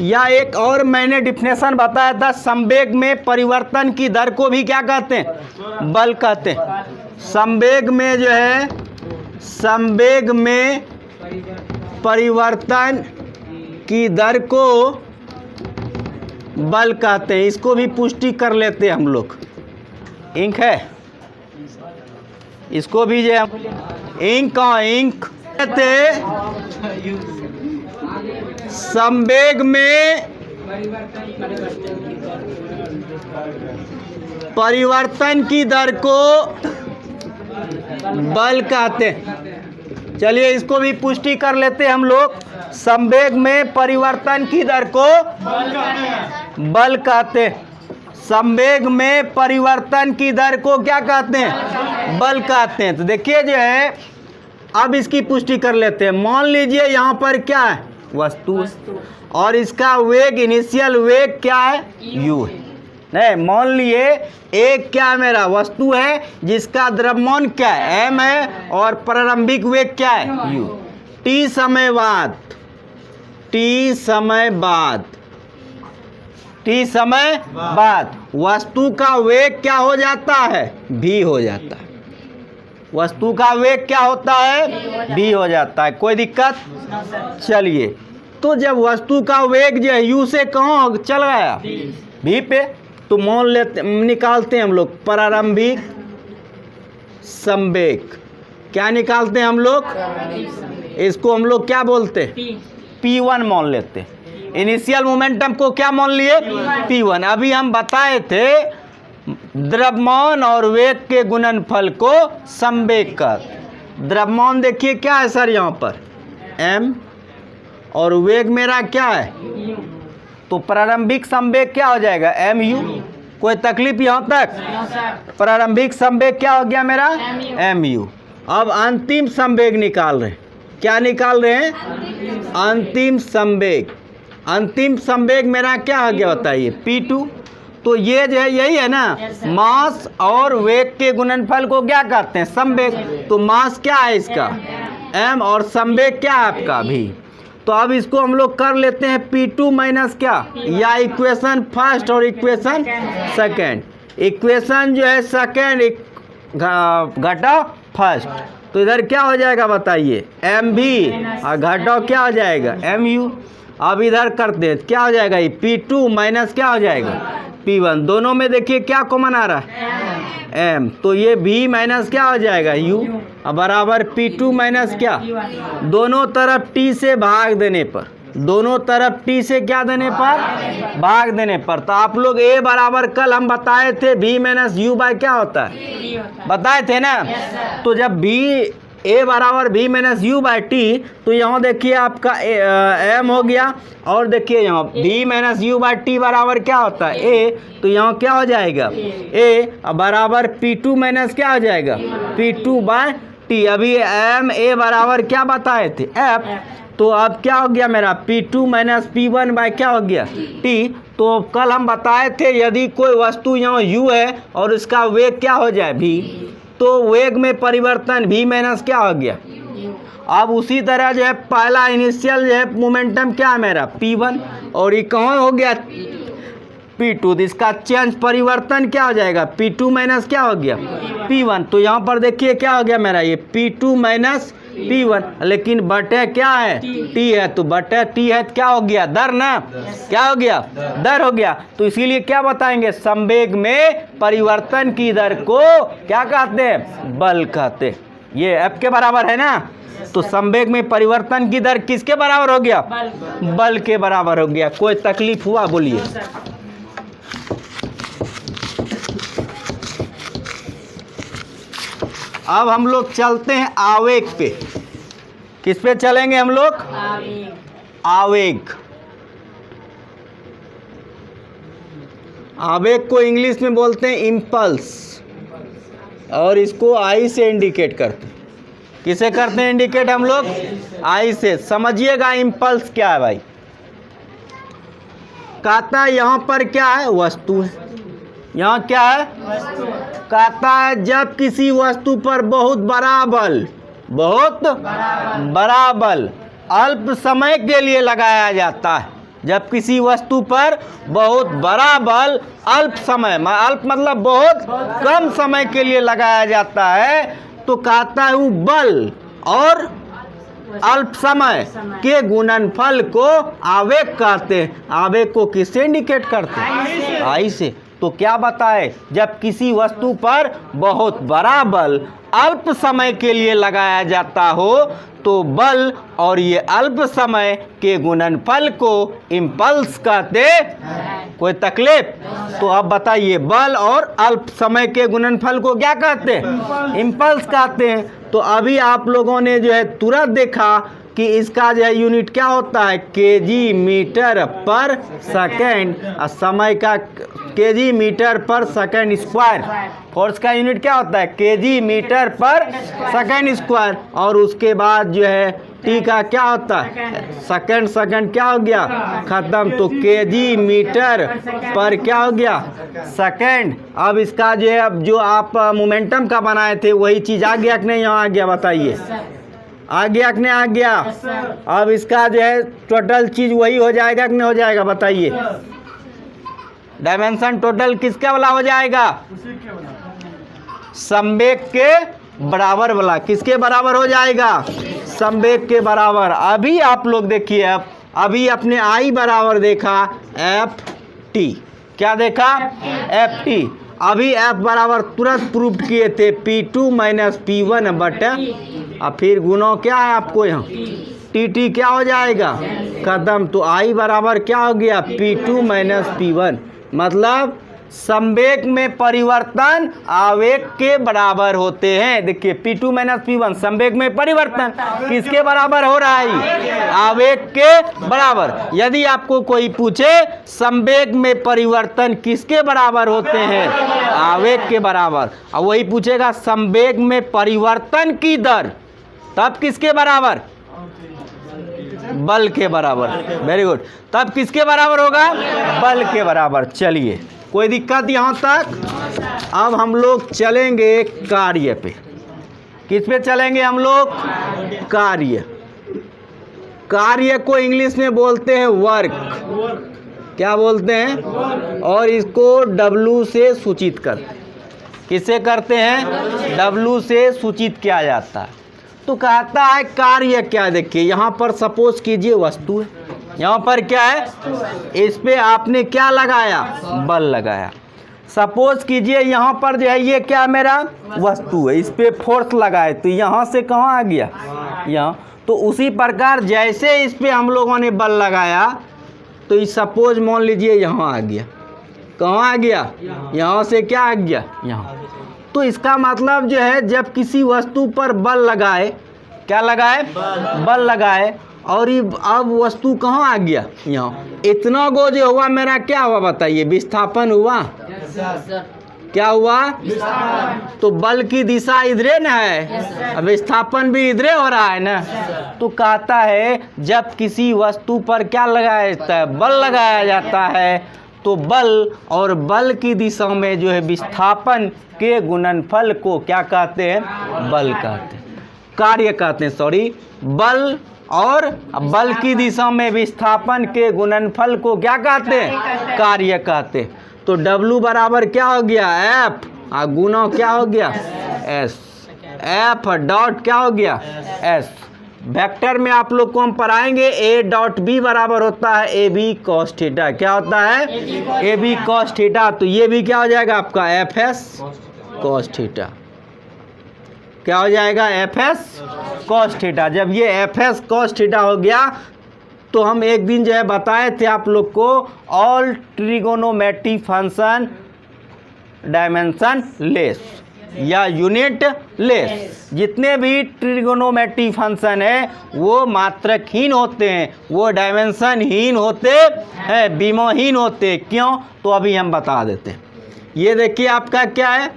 या एक और मैंने डिफिनेशन बताया था, संवेग में परिवर्तन की दर को भी क्या कहते हैं? बल कहते हैं। संवेग में जो है, संवेग में परिवर्तन की दर को बल कहते हैं। इसको भी पुष्टि कर लेते हैं हम लोग। इंक है, इसको भी जो इंक कहते संवेग में परिवर्तन की दर को बल कहते हैं। चलिए इसको भी पुष्टि कर लेते हैं हम लोग। संवेग में परिवर्तन की दर को बल कहते हैं। संवेग में परिवर्तन की दर को क्या कहते हैं? बल कहते हैं। तो देखिए जो है, अब इसकी पुष्टि कर लेते हैं। मान लीजिए यहाँ पर क्या है? वस्तु, और इसका वेग, इनिशियल वेग क्या है? u है। नहीं, मान लिए एक क्या है मेरा? वस्तु है जिसका द्रव्यमान क्या है? m है, और प्रारंभिक वेग क्या है? u। t समय बाद, t समय बाद वस्तु का वेग क्या हो जाता है? v हो जाता है। वस्तु का वेग क्या होता है? v हो जाता है। कोई दिक्कत? चलिए, तो जब वस्तु का वेग जो है u से कहाँ चल गया? v पे, तो मान लेते, निकालते हैं हम लोग प्रारंभिक संवेग। क्या निकालते हैं हम लोग? इसको हम लोग क्या बोलते हैं? P1 मान लेते हैं। इनिशियल मोमेंटम को क्या मान लिए? P1। अभी हम बताए थे द्रव्यमान और वेग के गुणनफल को संवेग का। द्रव्यमान देखिए क्या है सर यहाँ पर? m, और वेग मेरा क्या है? तो प्रारंभिक संवेग क्या हो जाएगा? mu। कोई तकलीफ यहाँ तक? प्रारंभिक संवेग क्या हो गया मेरा? mu। अब अंतिम संवेग निकाल रहे हैं। क्या निकाल रहे हैं? अंतिम संवेग। अंतिम संवेग मेरा क्या हो गया बताइए? P2। तो ये जो है, यही है ना, मास और वेग के गुणनफल को क्या कहते हैं? संवेग। तो मास क्या है इसका? m, और संवेग क्या है आपका? v। तो अब इसको हम लोग कर लेते हैं P2 माइनस क्या, या इक्वेशन फर्स्ट और इक्वेशन सेकेंड। इक्वेशन जो है सेकेंड घटाओ फर्स्ट, तो इधर क्या हो जाएगा बताइए? mv, और घटाओ क्या हो जाएगा? mu। अब इधर करते हैं, क्या हो जाएगा? ये P2 माइनस क्या हो जाएगा? P1। दोनों में देखिए क्या कॉमन आ रहा है? m। तो ये v माइनस क्या हो जाएगा? u, बराबर P2 माइनस क्या, दोनों तरफ t से भाग देने पर, दोनों तरफ t से क्या देने पर? भाग देने पर। तो आप लोग a बराबर कल हम बताए थे v माइनस u बाय क्या होता है? बताए थे ना। तो जब a बराबर v minus u by t, तो यहाँ देखिए आपका m हो गया, और देखिए यहाँ v minus u by t बराबर क्या होता है? a। तो यहाँ क्या हो जाएगा? a बराबर P2 माइनस क्या हो जाएगा? P2 by t. अभी m a बराबर क्या बताए थे? f। तो अब क्या हो गया मेरा? P2 माइनस P1 बाय क्या हो गया? t। तो कल हम बताए थे यदि कोई वस्तु यहाँ u है और उसका वेग क्या हो जाए? v, तो वेग में परिवर्तन v माइनस क्या हो गया? अब उसी तरह जो है पहला इनिशियल जो है मोमेंटम क्या है मेरा? P1, और ये कहाँ हो गया? P2। तो इसका चेंज परिवर्तन क्या हो जाएगा? P2 माइनस क्या हो गया? P1। तो यहाँ पर देखिए क्या हो गया मेरा? ये P2 माइनस P1, लेकिन बटे क्या है? t है, तो बटे t है, क्या हो गया? दर ना। क्या हो गया? दर हो गया। तो इसीलिए क्या बताएंगे? संवेग में परिवर्तन की दर को क्या कहते हैं? बल कहते हैं। ये f के बराबर है ना। तो संवेग में परिवर्तन की दर किसके बराबर हो गया? बल के बराबर हो गया। कोई तकलीफ हुआ? बोलिए। अब हम लोग चलते हैं आवेग पे। किस पे चलेंगे हम लोग? आवेग। आवेग को इंग्लिश में बोलते हैं इम्पल्स, और इसको आई से इंडिकेट करते हैं। किसे करते हैं इंडिकेट हम लोग? आई से। समझिएगा इम्पल्स क्या है भाई। कहता है यहाँ पर क्या है? वस्तु है। यहाँ क्या है? कहता है जब किसी वस्तु पर बहुत बड़ा बल अल्प समय के लिए लगाया जाता है, जब किसी वस्तु पर बहुत बड़ा बल अल्प समय, अल्प मतलब बहुत कम समय के लिए लगाया जाता है, तो कहता है वो बल और अल्प समय के गुणनफल को आवेग कहते हैं। आवेग को किससे इंडिकेट करते हैं? आई से। तो क्या बताए, जब किसी वस्तु पर बहुत बड़ा बल अल्प समय के लिए लगाया जाता हो तो बल और ये अल्प समय के गुणनफल को इम्पल्स कहते। कोई तकलीफ? तो अब बताइए, बल और अल्प समय के गुणनफल को क्या कहते हैं? इम्पल्स कहते हैं। तो अभी आप लोगों ने जो है तुरंत देखा कि इसका जो है यूनिट क्या होता है, केजी मीटर पर सेकेंड, और समय का केजी मीटर पर सेकेंड स्क्वायर। फोर्स का यूनिट क्या होता है, केजी मीटर पर सेकेंड स्क्वायर। और उसके बाद जो है टी का क्या होता है, सेकेंड, सेकेंड क्या हो गया, खत्म। तो केजी मीटर पर क्या हो गया, सेकेंड। अब इसका जो है, अब जो आप मोमेंटम का बनाए थे वही चीज़ आ गया कि नहीं? यहाँ आ गया, बताइए आ गया कि नहीं आ गया? अब इसका जो है टोटल चीज़ वही हो जाएगा कि नहीं हो जाएगा, बताइए। डायमेंशन टोटल किसका वाला हो जाएगा, संवेग के बराबर वाला। किसके बराबर हो जाएगा, संवेग के बराबर। अभी आप लोग देखिए, अब अभी अपने आई बराबर देखा एफ टी, क्या देखा, एफ टी। अभी एफ बराबर तुरंत प्रूव किए थे P2 माइनस P1 बटे, अब फिर गुणों क्या है आपको यहाँ, टी टी क्या हो जाएगा, खत्म। तो आई बराबर क्या हो गया, P2 माइनस P1। मतलब संवेग में परिवर्तन आवेग के बराबर होते हैं। देखिए P2 माइनस P1, संवेग में परिवर्तन किसके बराबर हो रहा है, आवेग के बराबर। यदि आपको कोई पूछे संवेग में परिवर्तन किसके बराबर होते हैं, आवेग के बराबर, और वही पूछेगा संवेग में परिवर्तन की दर, तब किसके बराबर, बल के बराबर। Very good. तब किसके बराबर होगा, बल के बराबर। चलिए, कोई दिक्कत यहाँ तक? अब हम लोग चलेंगे कार्य पे। किस पे चलेंगे हम लोग, कार्य। कार्य को इंग्लिश में बोलते हैं वर्क। क्या बोलते हैं, और इसको W से सूचित करते हैं। किससे करते हैं, W से सूचित किया जाता है। तो कहता है कार्य क्या, देखिए यहाँ पर सपोज कीजिए वस्तु है, यहाँ पर क्या है, इस पे आपने क्या लगाया, बल लगाया। सपोज कीजिए यहाँ पर जो है ये क्या मेरा वस्तु है, इस पे फोर्स लगाए, तो यहाँ से कहाँ आ गया, यहाँ। तो उसी प्रकार जैसे इस पे हम लोगों ने बल लगाया, तो इस सपोज मान लीजिए यहाँ आ गया, कहाँ आ गया, यहाँ से क्या आ गया, यहाँ। तो इसका मतलब जो है जब किसी वस्तु पर बल लगाए, क्या लगाए, बल लगाए, और ये अब वस्तु कहाँ आ गया, यहाँ। इतना गो जो हुआ मेरा क्या हुआ, बताइए, विस्थापन हुआ। क्या हुआ, तो बल की दिशा इधरे न है, अब विस्थापन भी इधरे हो रहा है ना। तो कहता है जब किसी वस्तु पर क्या लगाया जाता है, बल लगाया जाता है, तो बल और बल की दिशा में जो है विस्थापन के गुणनफल को क्या कहते हैं, बल कहते हैं, कार्य कहते हैं, सॉरी। बल और बल की दिशा में विस्थापन के गुणनफल को क्या कहते हैं, कार्य कहते हैं। तो W बराबर क्या हो गया, F, और गुना क्या हो गया, S। F डॉट क्या हो गया, S। वेक्टर में आप लोग को हम पढ़ाएंगे A डॉट B बराबर होता है AB cos थीटा। क्या होता है, AB cos थीटा। तो ये भी क्या हो जाएगा आपका FS cos थीटा। क्या हो जाएगा, FS cos थीटा। जब ये FS cos थीटा हो गया, तो हम एक दिन जो है बताए थे आप लोग को, all trigonometric function dimension less या यूनिट लेस। जितने भी ट्रिगोनोमेट्रिक फंक्शन है वो मात्रकहीन होते हैं, वो डायमेंशनहीन होते हैं, विमोहीन होते। क्यों, तो अभी हम बता देते हैं। ये देखिए आपका क्या है,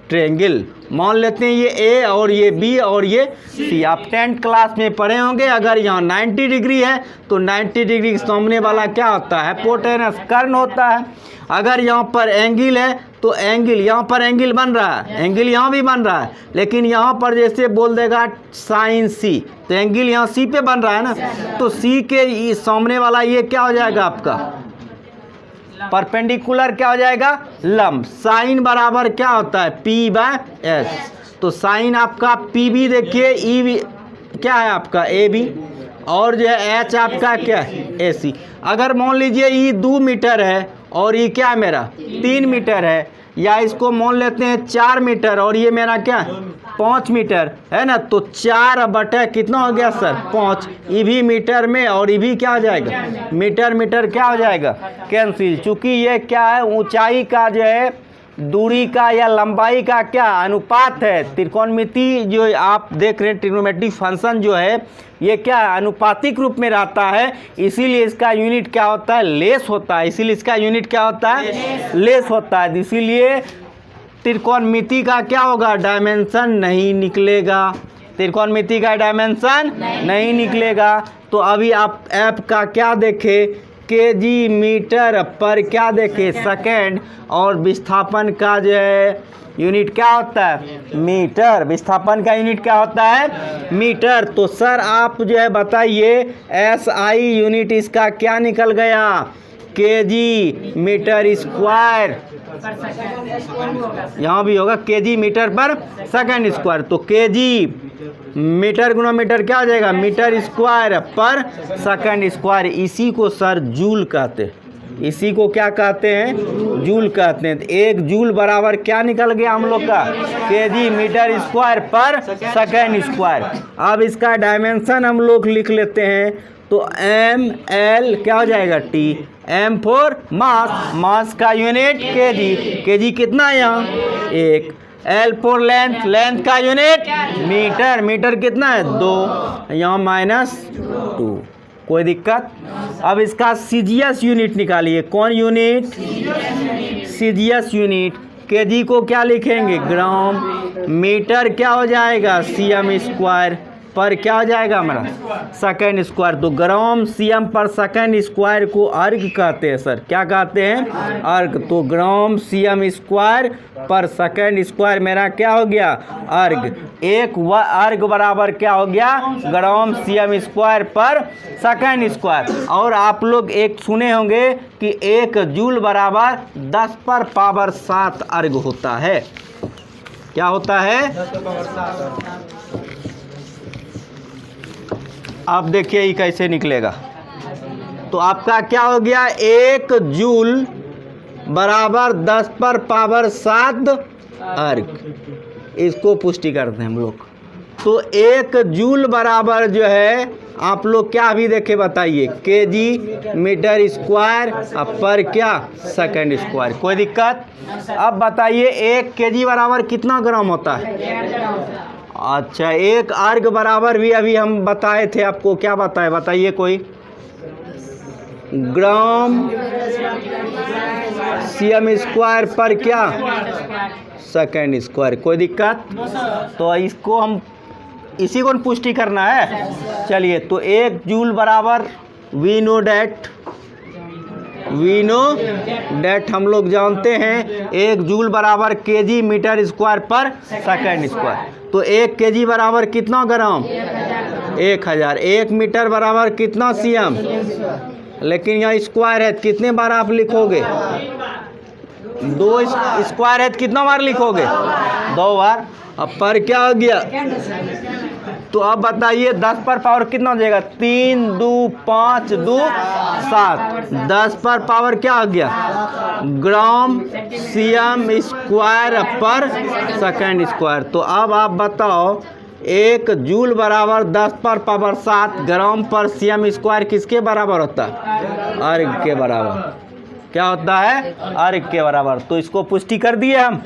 ट्रायंगल, मान लेते हैं ये ए और ये बी और ये सी। आप 10th क्लास में पढ़े होंगे। अगर यहाँ 90 डिग्री है तो 90 डिग्री के सामने वाला क्या होता है? हाइपोटेनस, कर्ण होता है। अगर यहाँ पर एंगल है तो एंगल, यहाँ पर एंगल बन रहा है, एंगल यहाँ भी बन रहा है, लेकिन यहाँ पर जैसे बोल देगा साइन सी, तो एंगल यहाँ सी पे बन रहा है ना, तो सी के सामने वाला ये क्या हो जाएगा आपका? परपेंडिकुलर क्या हो जाएगा? लंब। साइन बराबर क्या होता है? P by S. तो साइन आपका पी भी देखिए, ई भी क्या है आपका? ए बी, और जो है एच आपका क्या है? ए सी। अगर मान लीजिए ई 2 मीटर है और ये क्या है मेरा? 3 मीटर है, या इसको मान लेते हैं 4 मीटर और ये मेरा क्या है? 5 मीटर है ना, तो 4 बटे कितना हो गया सर? 5। ये भी मीटर में और ये भी क्या हो जाएगा? मीटर मीटर क्या हो जाएगा? कैंसिल। चूँकि ये क्या है? ऊंचाई का जो है दूरी का या लंबाई का क्या अनुपात है। त्रिकोणमिति जो आप देख रहे हैं, ट्रिग्नोमेट्रिक फंक्शन जो है ये क्या अनुपातिक रूप में रहता है, इसीलिए इसका यूनिट क्या होता है? लेस होता है। इसीलिए इसका यूनिट क्या होता है? लेस होता है। इसीलिए त्रिकोणमिति का क्या होगा? डायमेंशन नहीं निकलेगा। त्रिकोणमिति का डायमेंशन नहीं निकलेगा। तो अभी आप ऐप का क्या देखें? केजी मीटर पर क्या देखे? सेकेंड। और विस्थापन का जो है यूनिट क्या होता है? मीटर। विस्थापन का यूनिट क्या होता है? मीटर। तो सर आप जो है बताइए, एस आई यूनिट इसका क्या निकल गया? KG metre square. यहाँ भी होगा केजी मीटर पर सेकंड स्क्वायर। तो केजी मीटर गुना मीटर क्या हो जाएगा? मीटर स्क्वायर पर सेकंड स्क्वायर। इसी को सर जूल कहते हैं। इसी को क्या कहते हैं? जूल कहते हैं। तो 1 जूल बराबर क्या निकल गया हम लोग का? केजी मीटर स्क्वायर पर सेकंड स्क्वायर। अब इसका डायमेंशन हम लोग लिख लेते हैं। तो एम एल क्या हो जाएगा? टी। एम फॉर मास, मास का यूनिट केजी। केजी कितना है यहाँ? 1। एल फॉर लेंथ, लेंथ का यूनिट मीटर। मीटर कितना है? 2। यहाँ -2। कोई दिक्कत? अब इसका सीजीएस यूनिट निकालिए। कौन यूनिट? CGS unit. केजी को क्या लिखेंगे? ग्राम। मीटर क्या हो जाएगा? सीएम स्क्वायर पर क्या हो जाएगा हमारा? Second square. तो ग्राम सीएम पर सेकंड स्क्वायर को अर्ग कहते हैं सर। क्या कहते हैं? अर्ग। तो ग्राम सीएम स्क्वायर पर सेकंड स्क्वायर मेरा क्या हो गया? अर्ग। 1 अर्ग बराबर क्या हो गया? ग्राम सीएम स्क्वायर पर सेकंड स्क्वायर। और आप लोग एक सुने होंगे कि 1 जूल बराबर 10 पर पावर 7 अर्ग होता है। क्या होता है? आप देखिए ये कैसे निकलेगा। तो आपका क्या हो गया? 1 जूल बराबर 10 पर पावर 7 अर्ग। इसको पुष्टि करते हैं हम लोग। तो 1 जूल बराबर जो है आप लोग क्या अभी देखे बताइए? केजी मीटर स्क्वायर पर क्या? Second square. कोई दिक्कत? अब बताइए 1 केजी बराबर कितना ग्राम होता है? अच्छा, 1 अर्ग बराबर भी अभी हम बताए थे आपको। क्या बताए? बताइए कोई। ग्राम सीएम स्क्वायर पर क्या? Second square. कोई दिक्कत? तो इसको हम इसी को पुष्टि करना है। चलिए, तो 1 जूल बराबर वी नो डेट हम लोग जानते हैं। 1 जूल बराबर केजी मीटर स्क्वायर पर सेकंड स्क्वायर। तो 1 केजी बराबर कितना ग्राम? 1000। 1 मीटर बराबर कितना सीएम? लेकिन यहाँ स्क्वायर है, कितने बार आप लिखोगे? 2 स्क्वायर है, कितना बार लिखोगे? 2 बार। अब पर क्या हो गया? तो अब बताइए 10 पर पावर कितना हो जाएगा? 3 2 5 2 7। 10 पर पावर क्या हो गया? ग्राम सीएम स्क्वायर पर सेकंड स्क्वायर। तो अब आप बताओ 1 जूल बराबर 10 पर पावर 7 ग्राम पर सीएम स्क्वायर किसके बराबर होता है? अर्ग के बराबर। क्या होता है? अर्ग के बराबर। तो इसको पुष्टि कर दिए हम।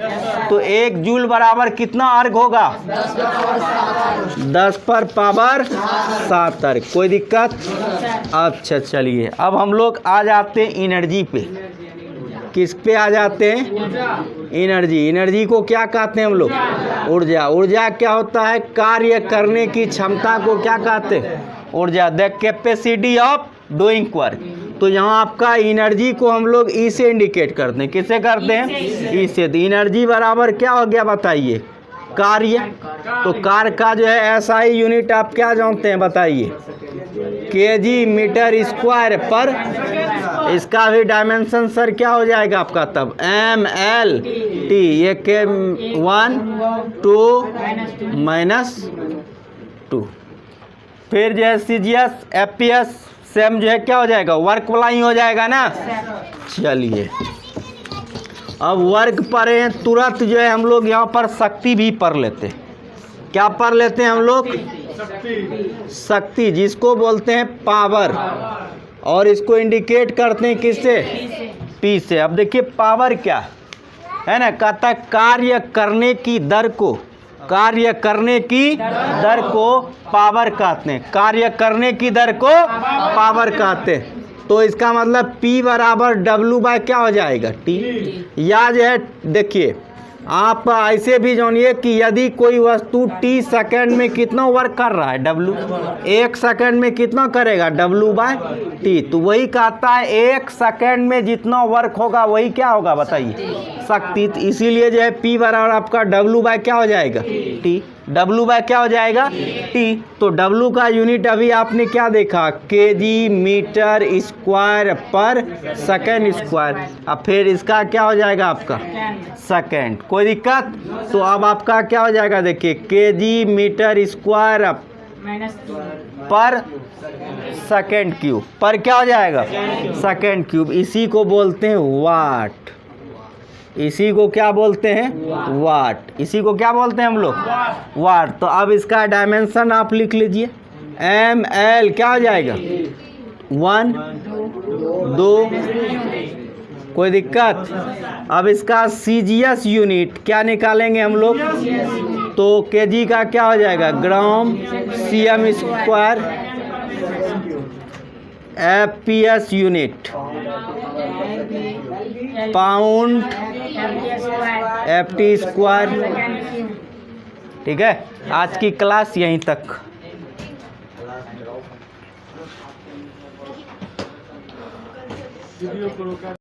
तो 1 जूल बराबर कितना अर्ग होगा? 10 पर पावर 7 अर्ग। कोई दिक्कत? अच्छा चलिए, अब हम लोग आ जाते हैं एनर्जी पे। किस पे आ जाते हैं? एनर्जी। एनर्जी को क्या कहते हैं हम लोग? ऊर्जा। ऊर्जा क्या होता है? कार्य करने की क्षमता को क्या कहते हैं? ऊर्जा। The capacity of doing work. तो यहाँ आपका एनर्जी को हम लोग ई से इंडिकेट करते हैं। किससे करते हैं? ई से। तो एनर्जी बराबर क्या हो गया बताइए? कार्य। तो कार्य का जो है एसआई यूनिट आप क्या जानते हैं बताइए? केजी मीटर स्क्वायर पर। इसका भी डायमेंशन सर क्या हो जाएगा आपका तब? ml t। ये के 1 2 -2। फिर जो है सीजीएस एफपीएस सेम जो है क्या हो जाएगा? वर्क वाला ही हो जाएगा ना। चलिए अब वर्क पढ़े हैं, तुरंत जो है हम लोग यहाँ पर शक्ति भी पढ़ लेते हैं। क्या पढ़ लेते हैं हम लोग? शक्ति, जिसको बोलते हैं पावर, और इसको इंडिकेट करते हैं किससे? पी से। अब देखिए पावर क्या है ना, कहता है कार्य करने की दर को, कार्य करने की दर को पावर कहते हैं। कार्य करने की दर को पावर कहते हैं। तो इसका मतलब P बराबर W बाय क्या हो जाएगा? T। या जो है देखिए आप ऐसे भी जानिए कि यदि कोई वस्तु T सेकंड में कितना वर्क कर रहा है? W। 1 सेकंड में कितना करेगा? W by T। तो वही कहता है 1 सेकंड में जितना वर्क होगा वही क्या होगा बताइए? शक्ति। तो इसीलिए जो है P बराबर आपका W बाय क्या हो जाएगा? T। W बाय क्या हो जाएगा? T। तो W का यूनिट अभी आपने क्या देखा? केजी मीटर स्क्वायर पर सेकेंड स्क्वायर। अब फिर इसका क्या हो जाएगा आपका? सेकेंड। कोई दिक्कत? तो अब आपका क्या हो जाएगा देखिए? केजी मीटर स्क्वायर पर सेकेंड क्यूब पर क्या हो जाएगा? Second cube. इसी को बोलते हैं वाट। इसी को क्या बोलते हैं? वाट। इसी को क्या बोलते हैं हम लोग? वाट। तो अब इसका डायमेंशन आप लिख लीजिए। ml क्या हो जाएगा? 1 2। कोई दिक्कत? अब इसका सीजीएस यूनिट क्या निकालेंगे हम लोग? तो केजी का क्या हो जाएगा? Gram. CM square. FPS unit pound. FT square. ठीक है, आज की क्लास यहीं तक।